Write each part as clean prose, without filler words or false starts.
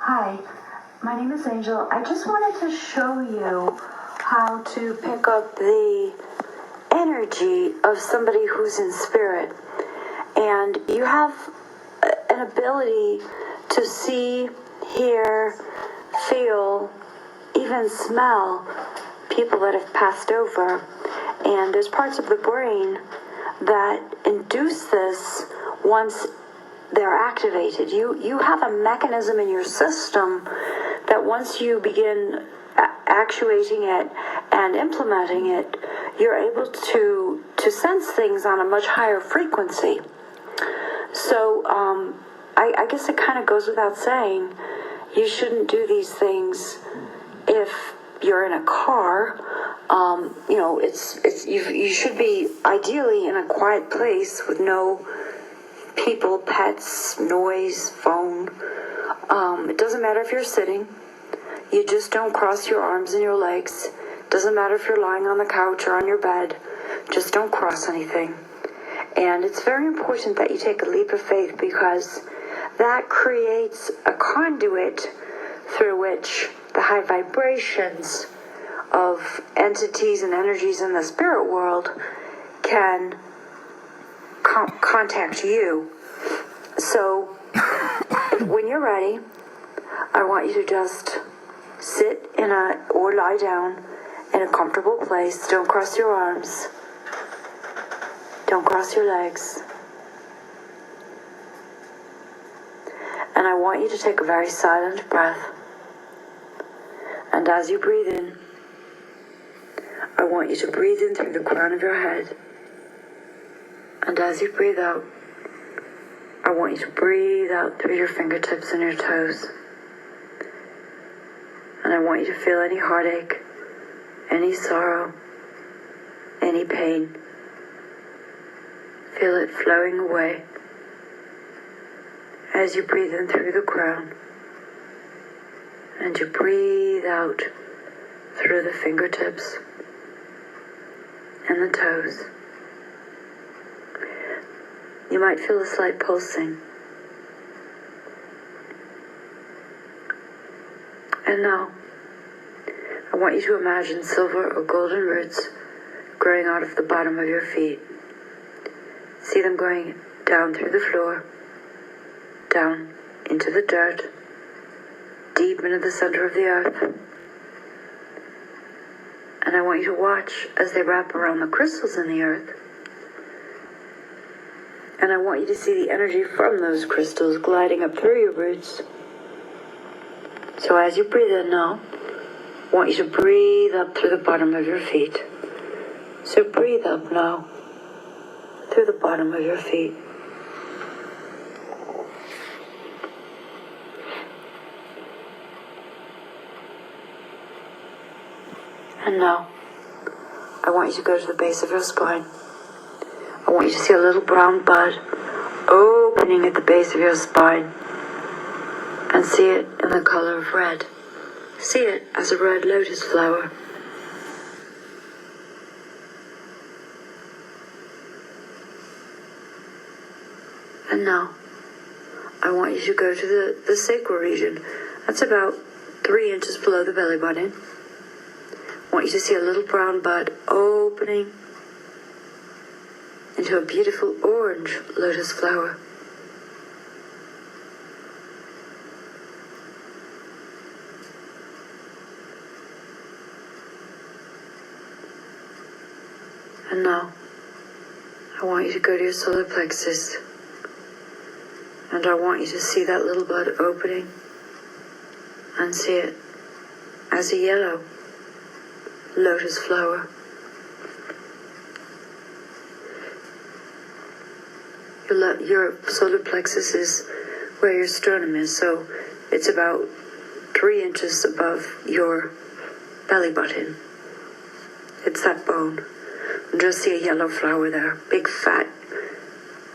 Hi, my name is Angel. I just wanted to show you how to pick up the energy of somebody who's in spirit. And you have an ability to see, hear, feel, even smell people that have passed over. And there's parts of the brain that induce this once they're activated. You have a mechanism in your system that once you begin actuating it and implementing it, you're able to sense things on a much higher frequency. So I guess it kind of goes without saying, you shouldn't do these things if you're in a car. You should be ideally in a quiet place with no people, pets, noise, phone. It doesn't matter if you're sitting. You just don't cross your arms and your legs. Doesn't matter if you're lying on the couch or on your bed. Just don't cross anything. And it's very important that you take a leap of faith, because that creates a conduit through which the high vibrations of entities and energies in the spirit world can contact you. So when you're ready, I want you to just sit or lie down in a comfortable place. Don't cross your arms. Don't cross your legs. And I want you to take a very silent breath. And as you breathe in, I want you to breathe in through the crown of your head. And as you breathe out, I want you to breathe out through your fingertips and your toes. And I want you to feel any heartache, any sorrow, any pain. Feel it flowing away as you breathe in through the crown. And you breathe out through the fingertips and the toes. You might feel a slight pulsing. And now, I want you to imagine silver or golden roots growing out of the bottom of your feet. See them going down through the floor, down into the dirt, deep into the center of the earth. And I want you to watch as they wrap around the crystals in the earth. And I want you to see the energy from those crystals gliding up through your roots. So as you breathe in now, I want you to breathe up through the bottom of your feet. So breathe up now through the bottom of your feet. And now, I want you to go to the base of your spine. I want you to see a little brown bud opening at the base of your spine. And see it in the color of red. See it as a red lotus flower. And now, I want you to go to the sacral region. That's about 3 inches below the belly button. I want you to see a little brown bud opening into a beautiful orange lotus flower. And now, I want you to go to your solar plexus. And I want you to see that little bud opening and see it as a yellow lotus flower. Your solar plexus is where your sternum is, so it's about 3 inches above your belly button. It's that bone. And just see a yellow flower there, big fat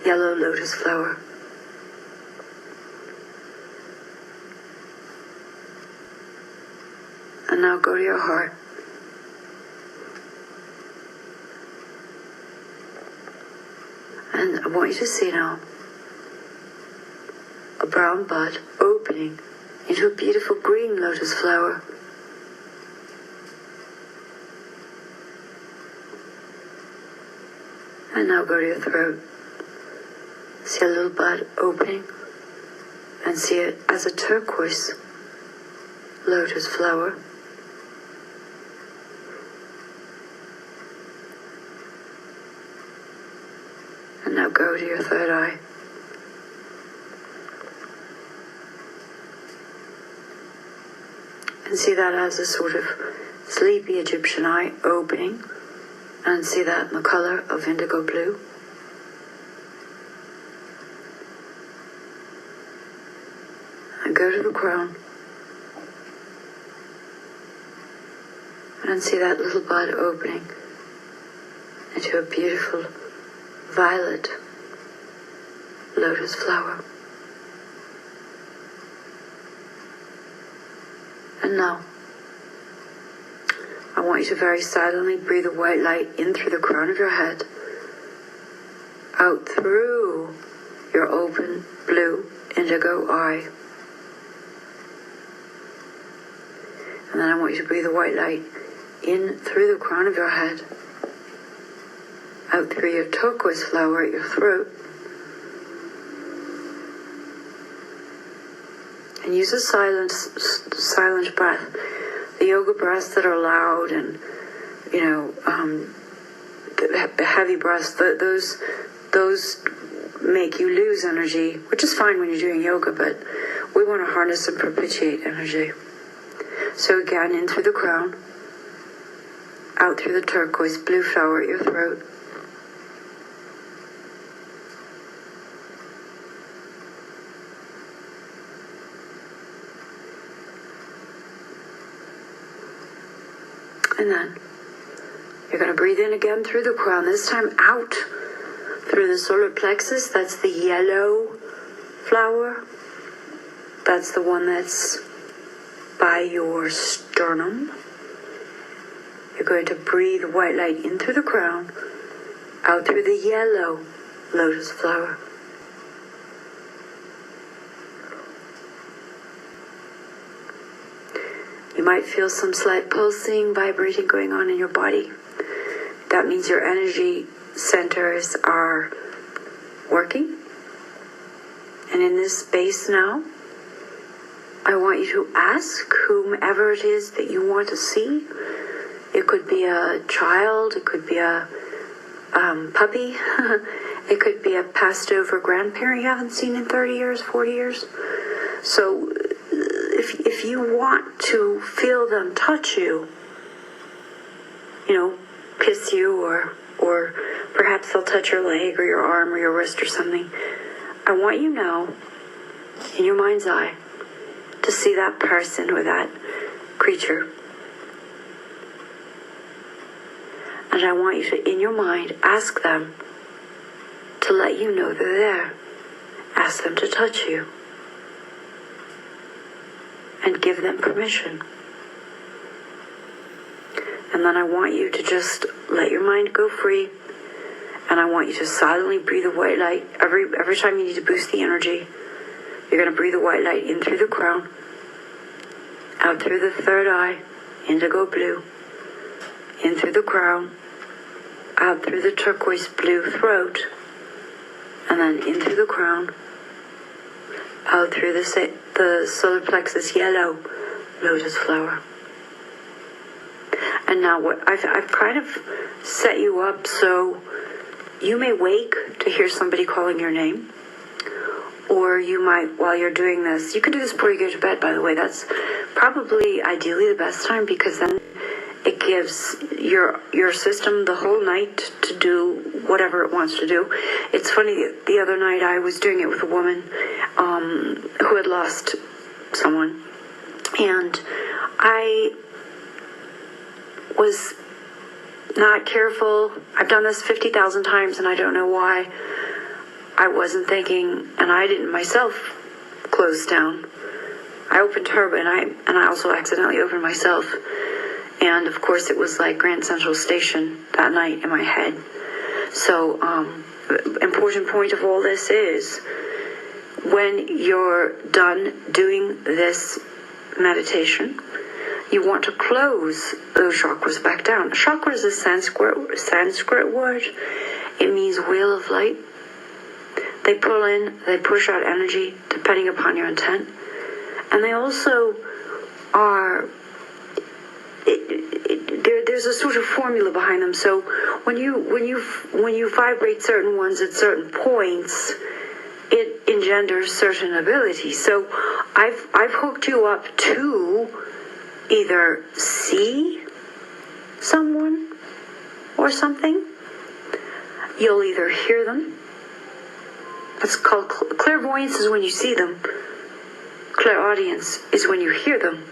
yellow lotus flower. And now go to your heart. And I want you to see now a brown bud opening into a beautiful green lotus flower. And now go to your throat. See a little bud opening, and see it as a turquoise lotus flower. And now go to your third eye. And see that as a sort of sleepy Egyptian eye opening. And see that in the color of indigo blue. And go to the crown. And see that little bud opening into a beautiful violet lotus flower. And now, I want you to very silently breathe the white light in through the crown of your head, out through your open blue indigo eye. And then I want you to breathe the white light in through the crown of your head, out through your turquoise flower at your throat. And use a silent breath. The yoga breaths that are loud and, the heavy breaths, those make you lose energy, which is fine when you're doing yoga, but we want to harness and propitiate energy. So again, in through the crown, out through the turquoise blue flower at your throat. And then you're going to breathe in again through the crown, this time out through the solar plexus. That's the yellow flower. That's the one that's by your sternum. You're going to breathe white light in through the crown, out through the yellow lotus flower. You might feel some slight pulsing, vibrating going on in your body. That means your energy centers are working. And in this space now, I want you to ask whomever it is that you want to see. It could be a child, it could be a puppy, it could be a passed over grandparent you haven't seen in 30 years, 40 years. So if you want to feel them touch you, kiss you, or perhaps they'll touch your leg or your arm or your wrist or something, I want you now, in your mind's eye, to see that person or that creature. And I want you to, in your mind, ask them to let you know they're there. Ask them to touch you. And give them permission. And then I want you to just let your mind go free. And I want you to silently breathe the white light. Every time you need to boost the energy, you're going to breathe the white light in through the crown, out through the third eye, indigo blue, in through the crown, out through the turquoise blue throat, and then in through the crown, out through the solar plexus yellow lotus flower. And now what I've kind of set you up so you may wake to hear somebody calling your name, or you might, while you're doing this, you can do this before you go to bed, by the way. That's probably ideally the best time, because then it gives your system the whole night to do whatever it wants to do. It's funny, the other night I was doing it with a woman who had lost someone, and I was not careful. I've done this 50,000 times, and I don't know why I wasn't thinking, and I didn't myself close down. I opened her, and I also accidentally opened myself. And of course, it was like Grand Central Station that night in my head. So, important point of all this is, when you're done doing this meditation, you want to close those chakras back down. Chakra is a Sanskrit word. It means wheel of light. They pull in, they push out energy depending upon your intent. And they also are, there's a sort of formula behind them. So when you vibrate certain ones at certain points, it engenders certain abilities. So I've hooked you up to either see someone or something. You'll either hear them. It's called clairvoyance is when you see them. Clairaudience is when you hear them.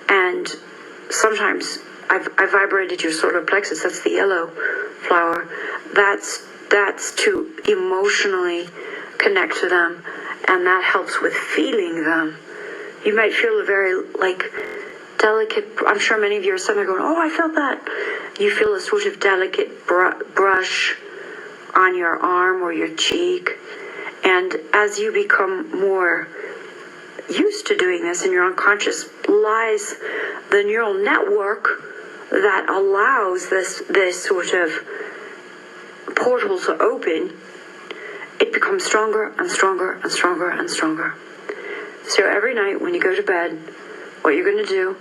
And sometimes I've vibrated your solar plexus. That's the yellow flower. That's to emotionally connect to them, and that helps with feeling them. You might feel a very delicate. I'm sure many of you are sitting there going, "Oh, I felt that." You feel a sort of delicate brush on your arm or your cheek, and as you become more used to doing this in your unconscious lies the neural network that allows this sort of portal to open. It becomes stronger and stronger and stronger and stronger. So every night when you go to bed, what you're going to do,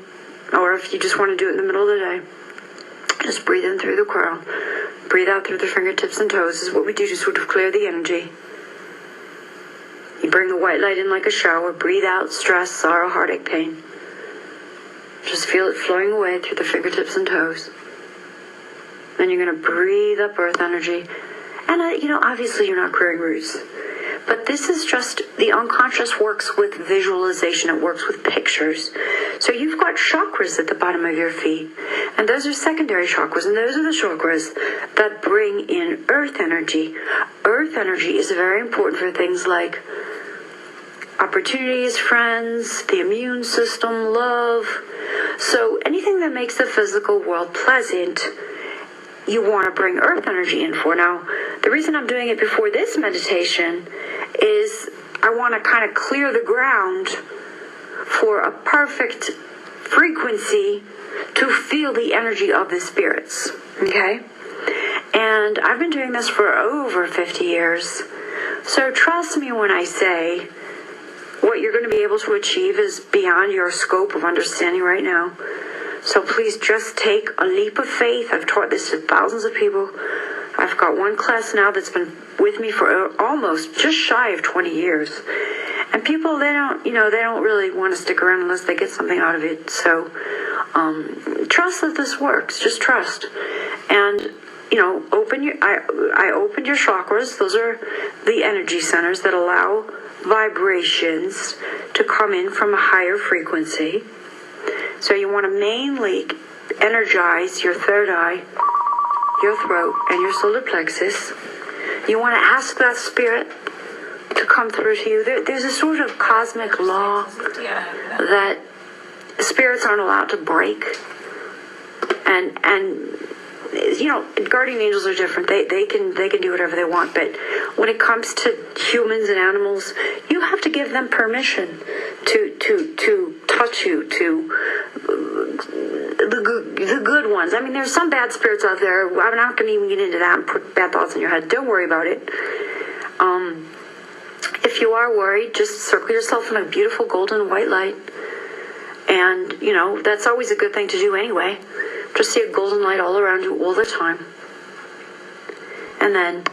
or if you just want to do it in the middle of the day, just breathe in through the crown, breathe out through the fingertips and toes. This is what we do to sort of clear the energy. You bring the white light in like a shower, breathe out stress, sorrow, heartache, pain. Just feel it flowing away through the fingertips and toes. Then you're going to breathe up earth energy. And, obviously you're not clearing roots. But this is just, the unconscious works with visualization. It works with pictures. So you've got chakras at the bottom of your feet. And those are secondary chakras. And those are the chakras that bring in earth energy. Earth energy is very important for things like opportunities, friends, the immune system, love. So anything that makes the physical world pleasant, you want to bring earth energy in for. Now, the reason I'm doing it before this meditation is I want to kind of clear the ground for a perfect frequency to feel the energy of the spirits, okay? And I've been doing this for over 50 years. So trust me when I say what you're going to be able to achieve is beyond your scope of understanding right now. So please just take a leap of faith. I've taught this to thousands of people. I've got one class now that's been with me for almost just shy of 20 years. And people, they don't really want to stick around unless they get something out of it. So trust that this works. Just trust. And, I opened your chakras. Those are the energy centers that allow vibrations to come in from a higher frequency. So you want to mainly energize your third eye, your throat, and your solar plexus. You want to ask that spirit to come through to you. There's a sort of cosmic law that spirits aren't allowed to break. And guardian angels are different. They can do whatever they want. But when it comes to humans and animals, you have to give them permission to touch you, to the good ones. I mean, there's some bad spirits out there. I'm not going to even get into that and put bad thoughts in your head. Don't worry about it. If you are worried, just circle yourself in a beautiful golden white light. And, that's always a good thing to do anyway. Just see a golden light all around you all the time. And then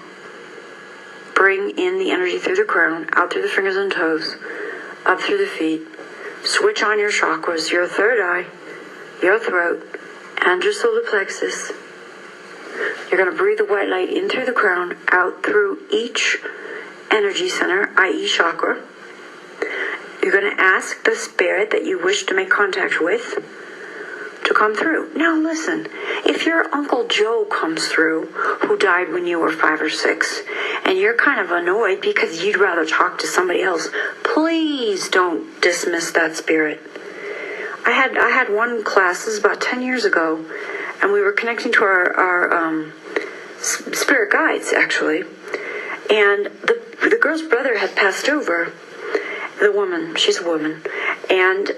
bring in the energy through the crown, out through the fingers and toes, up through the feet. Switch on your chakras, your third eye, your throat, and your solar plexus. You're going to breathe the white light in through the crown, out through each energy center, i.e. chakra. You're going to ask the spirit that you wish to make contact with to come through. Now listen, if your Uncle Joe comes through, who died when you were 5 or 6, and you're kind of annoyed because you'd rather talk to somebody else, please don't dismiss that spirit. I had one class, this is about 10 years ago, and we were connecting to our spirit guides, actually. And the the girl's brother had passed over. The woman, she's a woman, and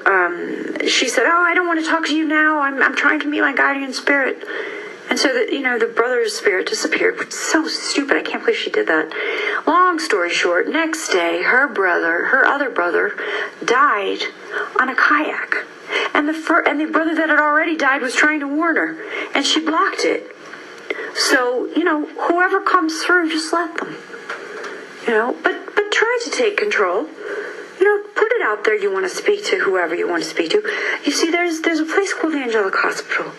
she said, "Oh, I don't want to talk to you now. I'm trying to meet my guardian spirit." And so the brother's spirit disappeared, which is so stupid. I can't believe she did that. Long story short, next day, her other brother, died on a kayak. And the brother that had already died was trying to warn her, and she blocked it. So, whoever comes through, just let them. But try to take control. Put it out there you want to speak to whoever you want to speak to. You see, there's a place called the Angelic Hospital.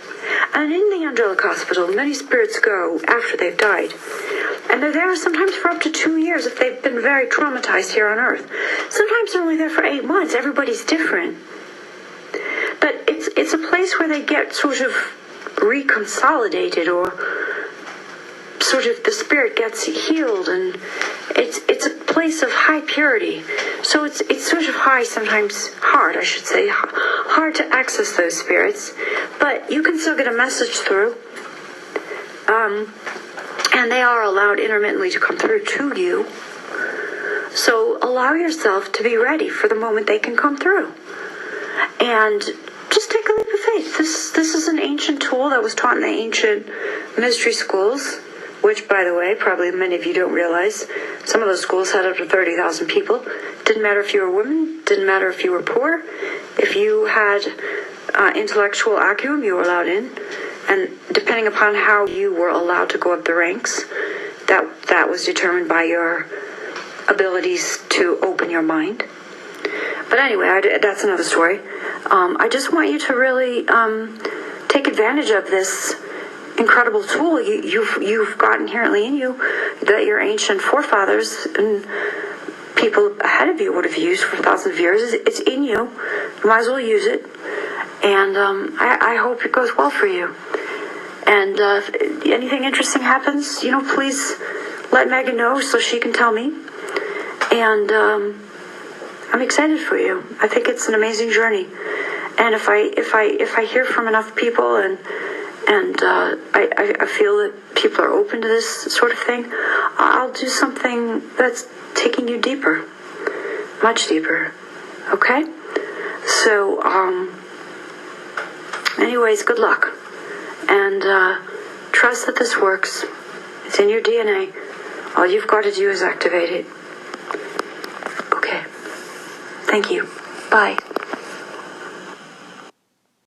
And in the Angelic Hospital, many spirits go after they've died. And they're there sometimes for up to 2 years if they've been very traumatized here on Earth. Sometimes they're only there for 8 months. Everybody's different. But it's a place where they get sort of reconsolidated, or sort of the spirit gets healed, and it's a place of high purity. So it's sort of hard to access those spirits, but you can still get a message through. And they are allowed intermittently to come through to you. So allow yourself to be ready for the moment they can come through. And just take a leap of faith. This is an ancient tool that was taught in the ancient mystery schools, which, by the way, probably many of you don't realize, some of those schools had up to 30,000 people. Didn't matter if you were a woman, didn't matter if you were poor. If you had intellectual acumen, you were allowed in. And depending upon how you were allowed to go up the ranks, that was determined by your abilities to open your mind. But anyway, that's another story. I just want you to really take advantage of this incredible tool you've got inherently in you, that your ancient forefathers and people ahead of you would have used for thousands of years. It's in you. You might as well use it. And I hope it goes well for you. And if anything interesting happens, please let Megan know so she can tell me. And I'm excited for you. I think it's an amazing journey. And if I hear from enough people and I feel that people are open to this sort of thing, I'll do something that's taking you deeper, much deeper. Okay? So, anyways, good luck. And trust that this works. It's in your DNA. All you've got to do is activate it. Okay. Thank you. Bye.